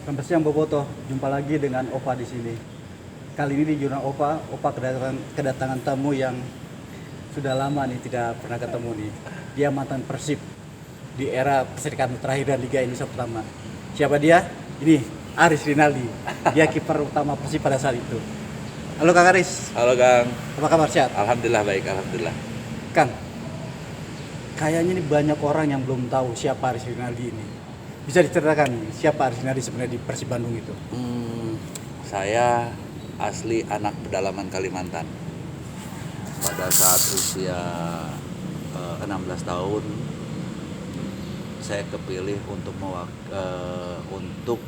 Selamat siang Boboto, jumpa lagi dengan Opa di sini. Kali ini di jurnal Opa kedatangan tamu yang sudah lama nih tidak pernah ketemu nih. Dia mantan Persib di era Perserikatan terakhir dan Liga Indonesia pertama. Siapa dia? Ini Aris Rinaldi. Dia kiper utama Persib pada saat itu. Halo Kang Aris. Halo Kang, Apa kabar, sehat? Alhamdulillah baik, Alhamdulillah. Kang, kayaknya ini banyak orang yang belum tahu siapa Aris Rinaldi ini. Bisa diceritakan siapa Aris Rinaldi sebenarnya di Persib Bandung itu? Saya asli anak pedalaman Kalimantan. Pada saat usia 16 tahun, saya kepilih untuk untuk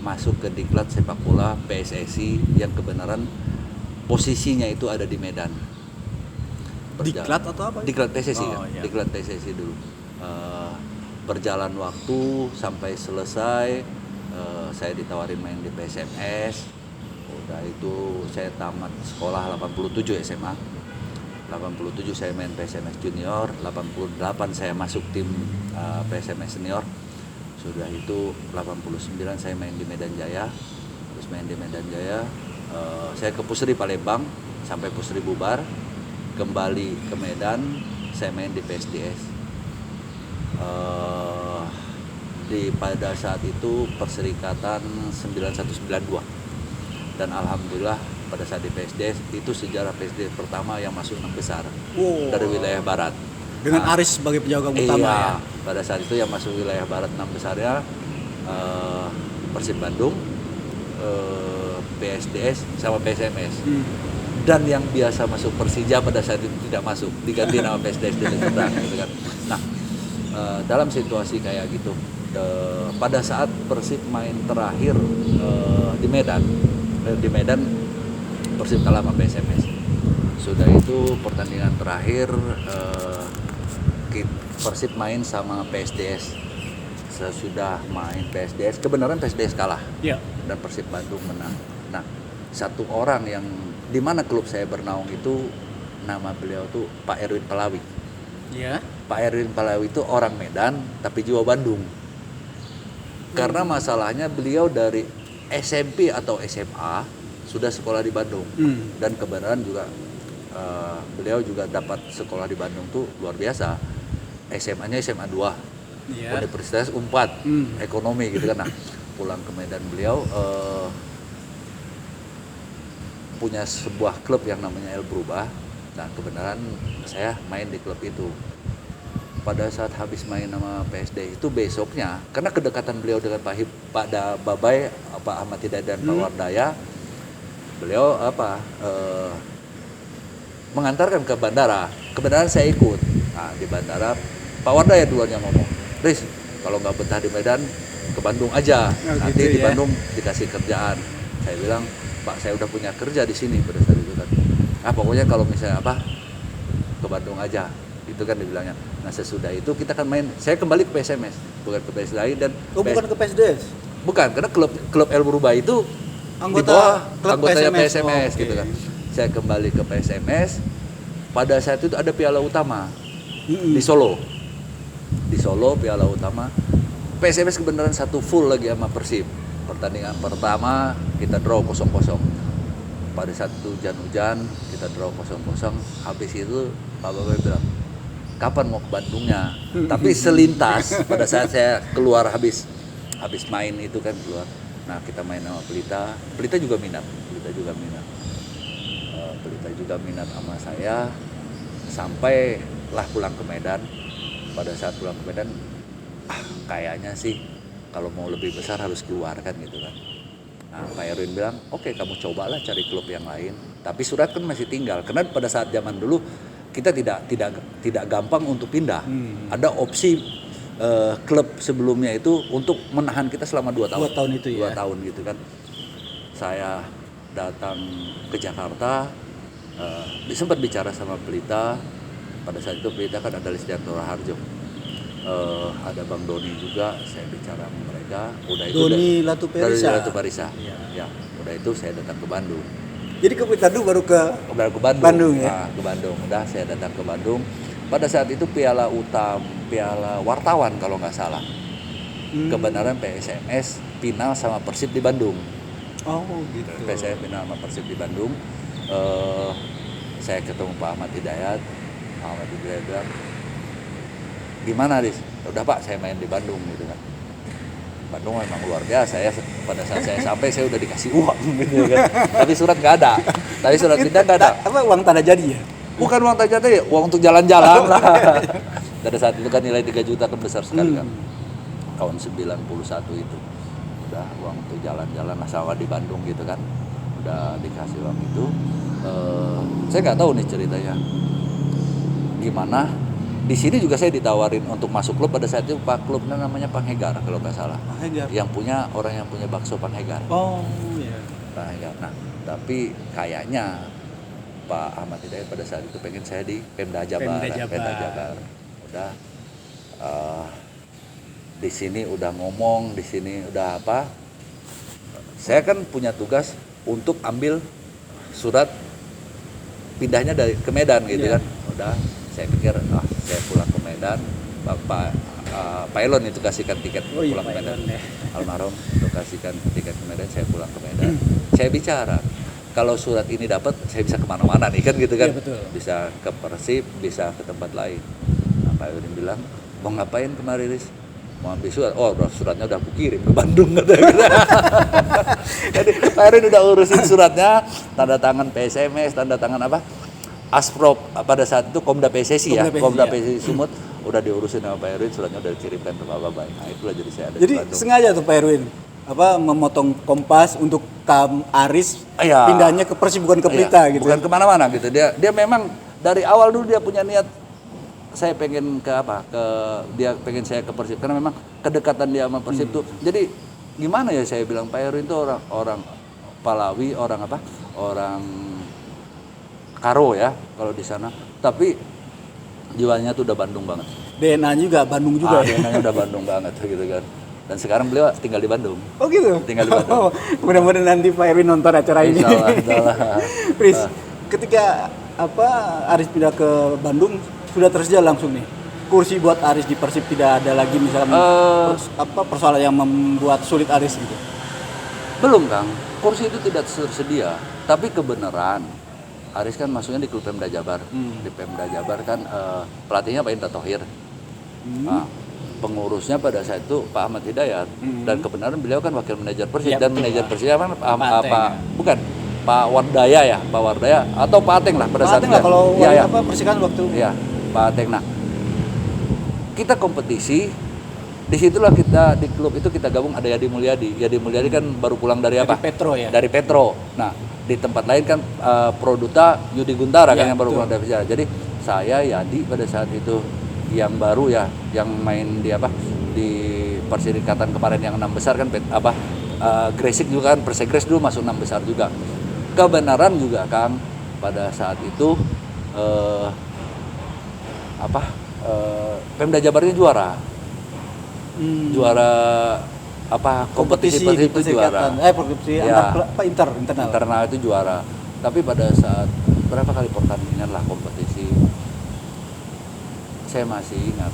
masuk ke diklat sepak bola PSSI yang kebenaran posisinya itu ada di Medan. Diklat atau apa? Diklat PSSI Oh, kan? iya. Diklat PSSI dulu. Berjalan waktu sampai selesai, saya ditawarin main di PSMS. Udah itu saya tamat sekolah 87 SMA. 87 saya main PSMS Junior, 88 saya masuk tim PSMS Senior. Sudah itu 89 saya main di Medan Jaya. Terus main di Medan Jaya, saya ke Pusri Palembang sampai Pusri bubar. Kembali ke Medan, saya main di PSDS. Pada saat itu Perserikatan 9192, dan alhamdulillah pada saat di PSDS itu sejarah PSDS pertama yang masuk 6 besar dari wilayah barat Dengan Aris sebagai penjaga utama ya. Pada saat itu yang masuk wilayah barat 6 besarnya Persib Bandung, PSDS sama PSMS. Dan yang biasa masuk Persija pada saat itu tidak masuk, diganti nama PSDS Deli Serdang gitu kan. Nah, dalam situasi kayak gitu, pada saat Persib main terakhir di Medan Persib kalah sama PSMS. Sudah itu pertandingan terakhir Persib main sama PSDS. Sesudah main PSDS, kebenaran PSDS kalah. Iya. Dan Persib Bandung menang. Nah, satu orang yang di mana klub saya bernaung itu, nama beliau tuh Pak Erwin Palawi. Iya. Pak Erwin Palawi itu orang Medan tapi jiwa Bandung. Karena masalahnya beliau dari SMP atau SMA sudah sekolah di Bandung. Dan kebenaran juga beliau juga dapat sekolah di Bandung tuh luar biasa. SMA-nya SMA 2. Iya. Universitas Unpad, ekonomi gitu kan. Nah, pulang ke Medan beliau punya sebuah klub yang namanya El Berubah. Nah, kebenaran saya main di klub itu. Pada saat habis main sama PSD itu besoknya, karena kedekatan beliau dengan Pak Babai, Pak Ahmad Hidayat dan Pak Wardaya, beliau mengantarkan ke bandara. Kebenaran saya ikut. Nah, di bandara Pak Wardaya duluan yang ngomong, "Riz, kalau nggak betah di Medan, ke Bandung aja. Nah, Nanti gitu di ya. Bandung dikasih kerjaan." Saya bilang, "Pak, saya udah punya kerja di sini pada saat itu kan. Pokoknya kalau misalnya ke Bandung aja." Itu kan dibilangnya. Nah, sesudah itu kita kan main. Saya kembali ke PSMS, bukan ke PS lain dan Bukan ke PSDS. bukan, karena klub El Berubah itu Anggota di bawah klub anggotanya PSMS. PSMS Oh, gitu oke. kan. Saya kembali ke PSMS. Pada saat itu ada Piala Utama di Solo. Di Solo Piala Utama. PSMS kebenaran satu full lagi sama Persib. Pertandingan pertama kita draw 0-0. Pada saat itu hujan-hujan, kita draw 0-0. Habis itu Pak Babai bilang, "Kapan mau ke Bandungnya?" Tapi selintas pada saat saya keluar habis main itu kan keluar. Nah, kita main sama Pelita juga minat. Pelita juga minat sama saya. Sampai lah pulang ke Medan. Pada saat pulang ke Medan, kayaknya sih kalau mau lebih besar harus keluar kan gitu kan. Nah, Pak Erwin bilang, "Oke, kamu cobalah cari klub yang lain." Tapi surat kan masih tinggal. Karena pada saat zaman dulu kita tidak gampang untuk pindah. Ada opsi klub sebelumnya itu untuk menahan kita selama 2 tahun. 2 tahun itu ya. 2 tahun gitu kan. Saya datang ke Jakarta, sempat bicara sama Pelita. Pada saat itu Pelita kan ada Listianto Raharjo. Ada Bang Doni juga, saya bicara sama mereka. Udah itu Doni Latuparisa. dari Latuparisa. Iya. Ya, udah itu saya datang ke Bandung. Jadi ke Pelita dulu baru ke Bandung ya. Nah, ke Bandung. Udah saya datang ke Bandung. Pada saat itu Piala Wartawan kalau nggak salah. Kebenaran PSMS final sama Persib di Bandung. Oh gitu. PSM final sama Persib di Bandung. Saya ketemu Pak Ahmad Hidayat. Pak Ahmad Hidayat bilang, gimana Dis? Udah Pak, saya main di Bandung gitu kan. Bandung memang luar biasa ya. Pada saat saya sampai saya udah dikasih uang gitu kan. Tapi surat nggak ada. Tapi surat pindah nggak ada. Apa uang tanda jadi ya? Bukan uang tajam ya, uang untuk jalan-jalan lah. Pada saat itu kan nilai 3 juta kan besar sekali kan. Tahun 91 itu. Udah uang untuk jalan-jalan lah sama di Bandung gitu kan. Udah dikasih uang itu. Saya nggak tahu nih ceritanya. Gimana? Di sini juga saya ditawarin untuk masuk klub pada saat itu Pak klubnya namanya Panghegar kalau nggak salah. Panghegar. Yang punya orang yang punya bakso Panghegar. Oh iya. Panghegar. Nah, tapi kayaknya Pak Ahmad Hidayat pada saat itu pengen saya di Pemda Jabar. Udah di sini udah ngomong, di sini udah apa? Saya kan punya tugas untuk ambil surat pindahnya dari ke Medan gitu kan. Udah saya pikir saya pulang ke Medan, Pak Elon itu kasihkan tiket pulang ke Medan. Almarhum untuk kasihkan tiket ke Medan, saya pulang ke Medan. Saya bicara, kalau surat ini dapat, saya bisa kemana-mana nih kan gitu kan, bisa ke Persib, bisa ke tempat lain. Nah, Pak Erwin bilang, mau ngapain kemarin Riz? Mau ambil surat? Oh, suratnya udah aku kirim ke Bandung katanya. Jadi Pak Erwin udah urusin suratnya, tanda tangan PSMS, tanda tangan apa? Asprop pada saat itu Komda PSSI ya, Komda PSSI Sumut udah diurusin sama Pak Erwin, suratnya udah dikirimkan ke Pak Babai. Nah itulah jadi saya ada di Bandung. Jadi sengaja tuh Pak Erwin memotong Kompas untuk Aris pindahnya ke Persib bukan ke Pelita gitu. Bukan kemana-mana gitu. Dia memang dari awal dulu dia punya niat saya pengen dia pengen saya ke Persib karena memang kedekatan dia sama Persib tuh. Jadi gimana ya saya bilang Pak Erwin itu orang Palawi, orang Karo ya kalau di sana. Tapi jiwanya tuh udah Bandung banget. DNA juga Bandung juga ya. DNA-nya udah Bandung banget gitu kan. Dan sekarang beliau tinggal di Bandung. Oh gitu? Tinggal di Bandung. Mudah-mudahan nanti Pak Erwin nonton acara ini. Insyaallah. Pris, ketika Aris pindah ke Bandung, sudah tersedia langsung nih kursi buat Aris di Persib, tidak ada lagi misalnya persoalan yang membuat sulit Aris gitu? Belum Kang, kursi itu tidak tersedia. Tapi kebenaran, Aris kan maksudnya di klub Pemda Jabar. Di Pemda Jabar kan pelatihnya Pak Indra Thohir. Nah, pengurusnya pada saat itu Pak Ahmad Hidayat dan kebenaran beliau kan wakil manajer Persib dan manajer Persib kan Pak Wardaya ya, Pak Wardaya atau Pak Ateng lah pada saat itu. Kalau Persikan waktu Pak Ateng. Nah, kita kompetisi disitulah kita di klub itu kita gabung ada Yadi Mulyadi. Yadi Mulyadi kan baru pulang dari apa? Petro ya. Dari Petro. Nah, di tempat lain kan Produta Yudi Guntara kan yang baru pulang dari Persija. Jadi saya Yadi pada saat itu yang baru ya, yang main di di Perserikatan kemarin yang 6 besar kan Gresik juga kan, Persegres dulu masuk 6 besar juga. Kebenaran juga Kang pada saat itu Pemda Jabarnya juara. Juara kompetisi itu juara. Kompetisi internal itu juara. Tapi pada saat berapa kali pertandingan lah kompetisi, saya masih ingat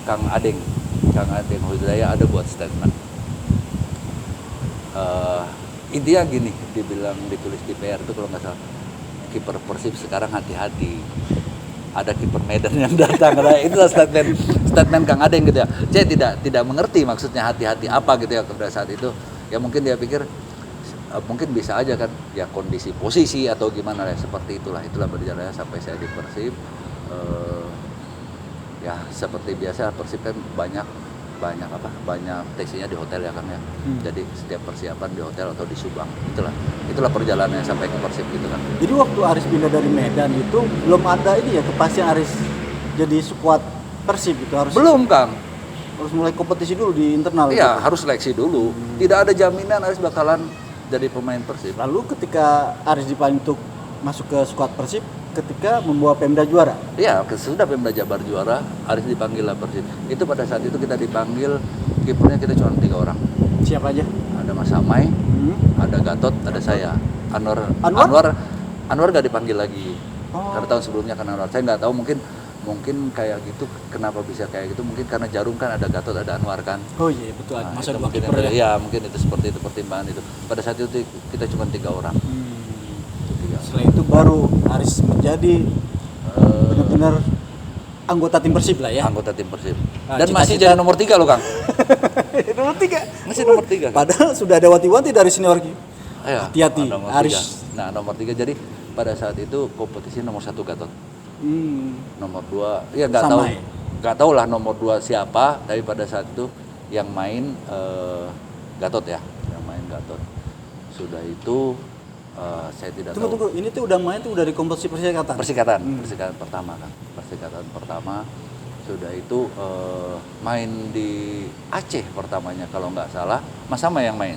Kang Adeng Hudaya ada buat statement. Intinya gini, ditulis di PR itu kalau nggak salah, kiper Persib sekarang hati-hati, ada kiper Medan yang datang. Nah, itulah statement Kang Adeng gitu ya. Saya tidak mengerti maksudnya hati-hati apa gitu ya pada saat itu. Ya mungkin dia pikir mungkin bisa aja kan ya kondisi posisi atau gimana ya, seperti itulah berjalannya sampai saya di Persib. Ya seperti biasa Persib kan banyak tesnya di hotel ya Kang ya. Jadi setiap persiapan di hotel atau di Subang. Itulah perjalanannya sampai ke Persib gitu kan. Jadi waktu Aris pindah dari Medan itu belum ada ini ya kepastian Aris jadi skuad Persib gitu, belum Kang. Harus mulai kompetisi dulu di internal. Iya, gitu. Harus seleksi dulu. Tidak ada jaminan Aris bakalan jadi pemain Persib. Lalu ketika Aris dipanggil untuk masuk ke skuad Persib ketika membawa Pemda juara? Iya, sudah Pemda Jabar juara, Aris dipanggil lah Persib. Itu pada saat itu kita dipanggil, kipernya kita cuma 3 orang. Siapa aja? Ada Mas Amai, ada Gatot, ada saya. Anwar gak dipanggil lagi. Karena tahun sebelumnya kan Anwar. Saya nggak tahu mungkin mungkin kayak gitu. Kenapa bisa kayak gitu? Mungkin karena Jarum kan ada Gatot, ada Anwar kan. Oh iya betul. Nah, Masa itu dua mungkin kiper ya. ya mungkin itu seperti itu pertimbangan itu. Pada saat itu kita cuma 3 orang. Tiga. Setelah itu baru Aris menjadi benar-benar anggota tim Persib lah ya. Anggota tim Persib. Nah, Dan masih cita-cita- jadi nomor 3 loh Kang. Nomor 3. Masih nomor 3. Padahal sudah ada wanti-wanti dari senior. Iya, Hati-hati, nomor Aris. 3. Nah, nomor 3 jadi pada saat itu kompetisi nomor 1 Gatot. Nomor 2 ya nggak tahu. Sama ya? Nggak tahu lah nomor 2 siapa, tapi pada saat itu yang main Gatot ya, yang main Gatot. Sudah itu saya tidak tahu. Tunggu, ini tuh udah main tuh dari kompetisi persikatan. Persikatan pertama kan. Persikatan pertama sudah itu main di Aceh pertamanya kalau nggak salah. Mas Sama yang main.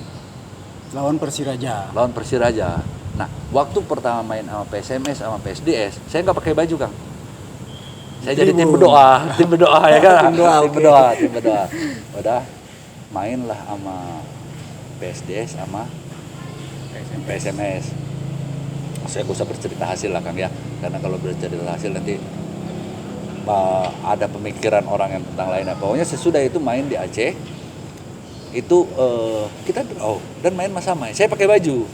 Lawan Persiraja. Lawan Persiraja. Nah, waktu pertama main sama PSMS sama PSDS, saya nggak pakai baju, Kang. Saya jadi tim berdoa ya kan? Tim berdoa. Udah mainlah sama PSDS sama PSMS. Saya gak usah bercerita hasil lah, Kang ya. Karena kalau bercerita hasil nanti ada pemikiran orang yang tentang lainnya. Pokoknya sesudah itu main di Aceh, itu kita draw dan main sama. Saya pakai baju.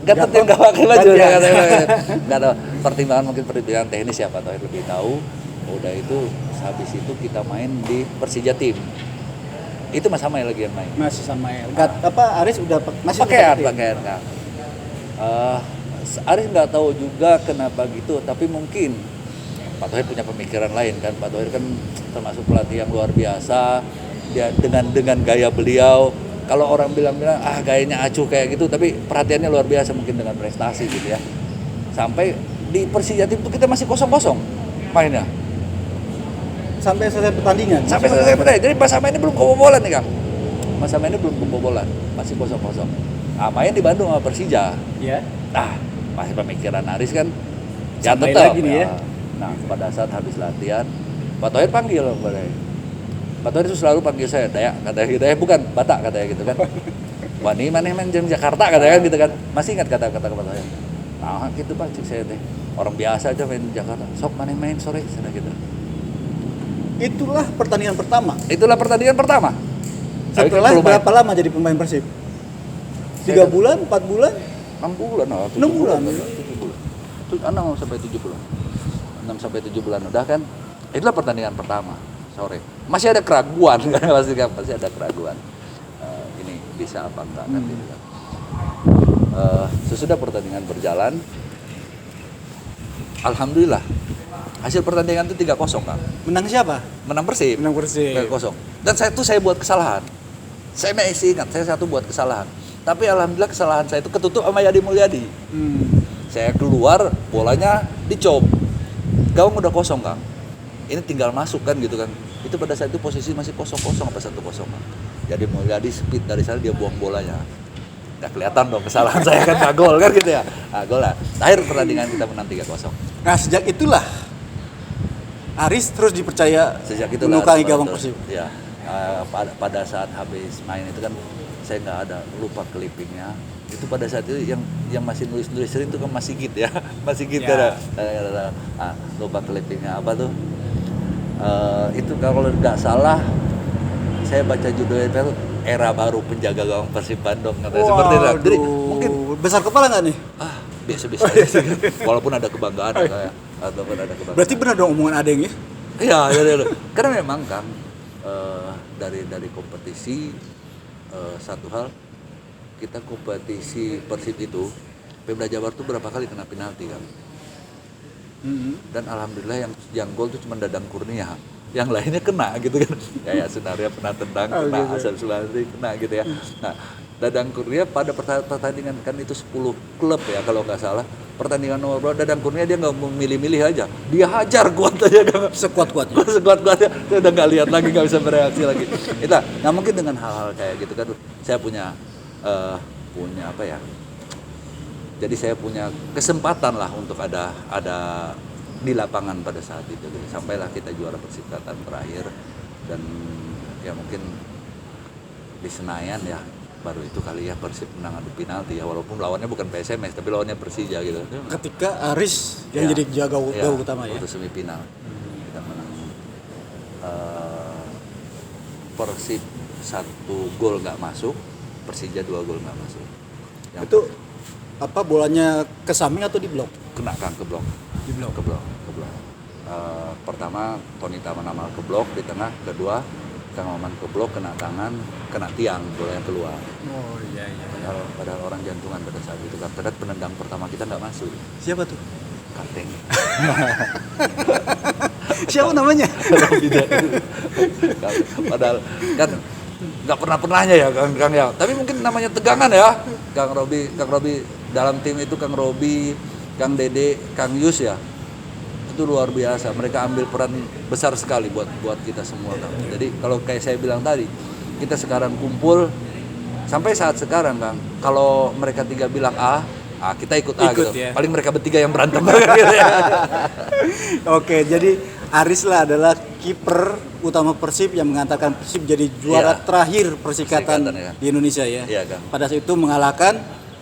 Gatot yang nggak pakai baju. Nggak tahu. Pertimbangan teknis siapa tahu lebih tahu. Udah itu habis itu kita main di Persija tim. Itu Mas Sama lagi yang main. Masih sama ya. Aris udah masih pakaian Kang. Aris nggak tahu juga kenapa gitu, tapi mungkin Pak Thohir punya pemikiran lain kan. Pak Thohir kan termasuk pelatih yang luar biasa. Dia dengan gaya beliau, kalau orang bilang gayanya acuh kayak gitu, tapi perhatiannya luar biasa mungkin dengan prestasi gitu ya. Sampai di Persija tim itu kita masih 0-0 mainnya. Sampai selesai pertandingan. Jadi Mas Sama ini belum kebobolan nih, Kang. Mas Sama ini belum kebobolan, masih 0-0. Nah, main di Bandung sama Persija. Iya. Nah, masih pemikiran Aris kan ya Sampai tetap lagi nih ya. Nah, pada saat habis latihan Pak Thohir panggil Pak Thohir itu selalu panggil saya Dayak, katanya gitu ya, bukan Batak katanya gitu kan. Wah, ini mana main jam Jakarta katanya kan gitu kan. Masih ingat kata-kata Pak Thohir. Nah, gitu Pak, cik saya teh. Orang biasa aja main di Jakarta. Sok mana main sore sana gitu. Itulah pertandingan pertama. Setelah berapa lama jadi pemain Persib? 3 bulan, 4 bulan? 6 bulan, 6 bulan. 7 bulan. 6 sampai 7 bulan. 6 sampai 7 bulan udah kan. Itulah pertandingan pertama sore. Masih ada keraguan kan, masih ada keraguan. Ini bisa apa enggak kan gitu kan. Sesudah pertandingan berjalan, alhamdulillah hasil pertandingan itu 3-0, Kang. Menang siapa? Menang Persib. 3-0. Dan saya buat kesalahan. Saya masih ingat, saya satu buat kesalahan. Tapi alhamdulillah kesalahan saya itu ketutup sama Yadi Mulyadi. Saya keluar, bolanya dicop. Gawang udah kosong, Kang. Ini tinggal masuk kan gitu kan. Itu pada saat itu posisi masih 0-0 apa 1-0, Kang. Yadi Mulyadi speed dari sana, dia buang bolanya. Udah kelihatan dong kesalahan saya kan, nggak gol kan gitu ya. Nah, gol lah. Akhir pertandingan kita menang 3-0. Nah, sejak itulah Aris terus dipercaya melukai gawang Persib. Ya, pada saat habis main itu kan saya nggak ada, lupa clippingnya. Itu pada saat itu yang masih nulis sering itu kan Mas Sigit ya, Mas Sigit ya. Lupa clippingnya apa tuh? Itu kalau nggak salah saya baca judulnya itu era baru penjaga gawang Persib Bandung katanya. Seperti itu. Jadi mungkin besar kepala nggak nih? Biasa-biasa aja. Walaupun ada kebanggaan kayak ataupun ada kebanggaan. Berarti benar dong omongan adeng ya? Iya. Karena memang Kang dari kompetisi satu hal, kita kompetisi Persib itu Pemda Jabar tuh berapa kali kena penalti kan. Dan alhamdulillah yang gol tuh cuma Dadang Kurnia, yang lainnya kena gitu kan. Kayak Sunaria pernah tendang, kena Hasan Sulawesi kena gitu ya. Nah, Dadang Kurnia pada pertandingan kan itu 10 klub ya kalau nggak salah. Pertandingan nomor 2 Dadang Kurnia dia nggak memilih-milih aja, dia hajar kuat aja, sekuat-kuatnya. Sekuat-kuatnya, saya udah nggak lihat lagi, nggak bisa bereaksi lagi. Itu, nah mungkin dengan hal-hal kayak gitu kan, saya punya apa ya? Jadi saya punya kesempatan lah untuk ada di lapangan pada saat itu. Gitu. Sampailah kita juara Persikatan terakhir dan ya mungkin di Senayan ya. Baru itu kali ya Persib menang adu penalti ya, walaupun lawannya bukan PSMS tapi lawannya Persija gitu. Ketika Aris yang jadi jaga gawang utama ya. Untuk semifinal. Persib 1 gol nggak masuk, Persija 2 gol nggak masuk. Yang Itu apa, bolanya ke samping atau di blok? kena kan ke blok. Di blok. Ke blok. Pertama Tony Tamanamal ke blok di tengah, kedua Kang Maman ke blok, kena tangan, kena tiang, bolanya keluar. Oh iya. Padahal orang jantungan pada saat itu kan. Padahal penendang pertama kita nggak masuk. Siapa tuh? Kateng. Siapa namanya? Padahal kan nggak pernahnya ya Kang ya. Tapi mungkin namanya tegangan ya. Kang Robi dalam tim itu Kang Robi, Kang Dede, Kang Yus ya. Itu luar biasa. Mereka ambil peran besar sekali buat kita semua Kang. Jadi kalau kayak saya bilang tadi, kita sekarang kumpul sampai saat sekarang Kang. Kalau mereka 3 bilang A, kita ikut A gitu. Ya. Paling mereka bertiga yang berantem gitu ya. Oke, jadi Aris lah adalah kiper utama Persib yang mengantarkan Persib jadi juara Iya. terakhir persikatan Persikatan, ya. di Indonesia ya. Iya, Kang. Pada saat itu mengalahkan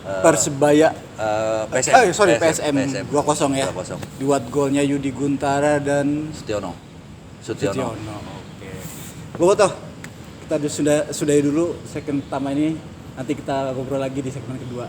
Persebaya PSM 2-0 ya. 2-0. Buat golnya Yudi Guntara dan Sutiono. Oke. Bobotoh, kita sudahi dulu segmen pertama ini. Nanti kita ngobrol lagi di segmen kedua.